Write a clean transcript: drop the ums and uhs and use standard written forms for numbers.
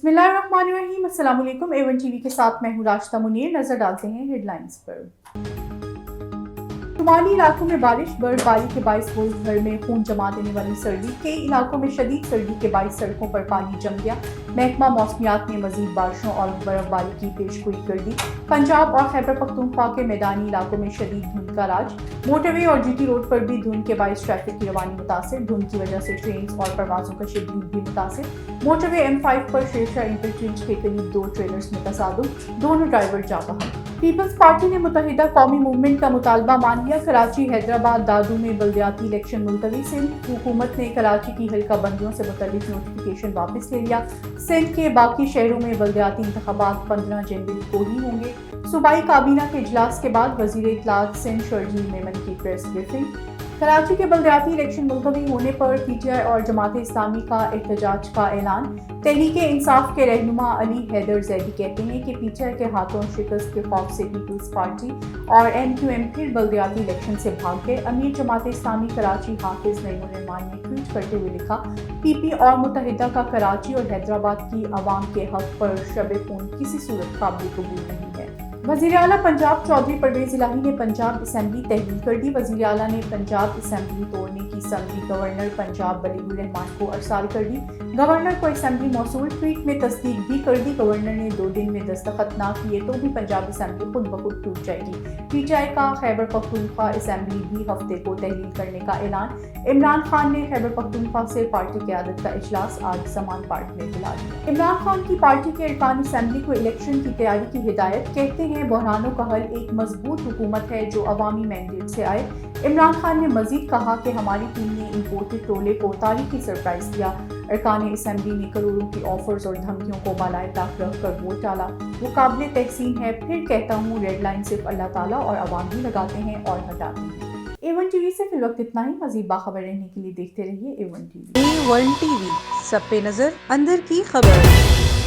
बिस्मिल्लाहिर्रहमानिर्रहीम। अस्सलाम वालेकुम। A1 टीवी के साथ मैं हूँ राशिदा मुनीर। नजर डालते हैं हेडलाइंस पर। शुमाली इलाकों में बारिश, बर्फबारी के बाइस रोज भर में खून जमा देने वाली सर्दी। कई इलाकों में शदीद सर्दी के बाइस सड़कों पर पानी जम गया। महकमा मौसमियात ने मजीद बारिशों और बर्फबारी की पेशगोई कर दी। पंजाब और खैबर पख्तूनख्वा के मैदानी इलाकों में शदीद धुंध का राज। मोटरवे और GT रोड पर भी धुंध के बाइस ट्रैफिक की रवानी मुतासिर। धुंध की वजह से ट्रेन और परवाजों का शेड्यूल भी मुतासिर। मोटरवे M5 पर शेरशाह इंटरचेंज के करीब 2 ट्रेलर्स में तसादुम, दोनों ड्राइवर जाबहक। पीपल्स पार्टी ने मुत्तहिदा कौमी मूवमेंट का मुतालबा मान लिया। कराची, हैदराबाद, दादू में बल्दियाती इलेक्शन मुलतवी। सिंध हुकूमत ने कराची की हल्का बंदियों से मुतल्लिक नोटिफिकेशन वापस ले लिया। सिंध के बाकी शहरों में बल्दियाती इंतखाबात 15 जनवरी को ही होंगे। सूबाई काबीना के इजलास के बाद वजीर इत्तलात सिंध शर्जील मेमन की प्रेस ब्रीफिंग। कराची के बल्दियाती इलेक्शन मुलतवी होने पर PTI और जमात इस्लामी का एहतजाज का ऐलान। तहरीक इंसाफ के रहनुमा अली हैदर जैदी कहते हैं कि PTI के हाथों शिकस्त के खौफ से पीपल्स पार्टी और MQM फिर बल्दियाती इलेक्शन से भाग गए। अमीर जमात इस्लामी कराची हाफिज नईमुर्रहमान ने ट्वीट करते हुए लिखा, PP और मुत्तहिदा का कराची और हैदराबाद की अवाम के हक पर शब खून किसी सूरत काबिल कबूल नहीं है। वज़ीर आला पंजाब चौधरी परवेज इलाही ने पंजाब असम्बली तहलील कर दी। वज़ीर आला ने पंजाब असम्बली तोड़ने की समझी गवर्नर पंजाब वलीउर रहमान को अरसाल कर दी। गवर्नर को असम्बली मौसूल। ट्वीट में तस्दीक भी कर दी। गवर्नर ने 2 दिन में दस्तखत ना किए तो भी पंजाब असम्बली खुद ब खुद टूट जाएगी। PTI का खैबर पख्तूनख्वा असम्बली भी हफ्ते को तहलील करने का ऐलान। इमरान खान ने खैबर पख्तूनख्वा से पार्टी क़यादत का इजलास आज समान पार्क में बुला लिया। इमरान खान की पार्टी के अरकान असम्बली को इलेक्शन की तैयारी की हिदायत। कहते हैं बहरानों का हल एक मजबूत हुकूमत है जो अवामी मैंडेट से आए। इमरान खान ने मजीद कहा कि हमारी टीम ने इंपोर्टेड टोले को तारीखी सरप्राइज दिया। अरकान असम्बली ने करोड़ों की ऑफर्स और धमकियों को बालाए ताक रख कर वोट डाला। वो काबिल तहसीन है। फिर कहता हूँ रेड लाइन सिर्फ अल्लाह ताला और अवाम ही लगाते हैं और हटाते हैं। A1 टीवी से फिलवक्त इतना ही। मजीद बाखबर रहने के लिए देखते रहिए A1 टीवी। A1 टीवी, सब पे नजर, अंदर की खबर।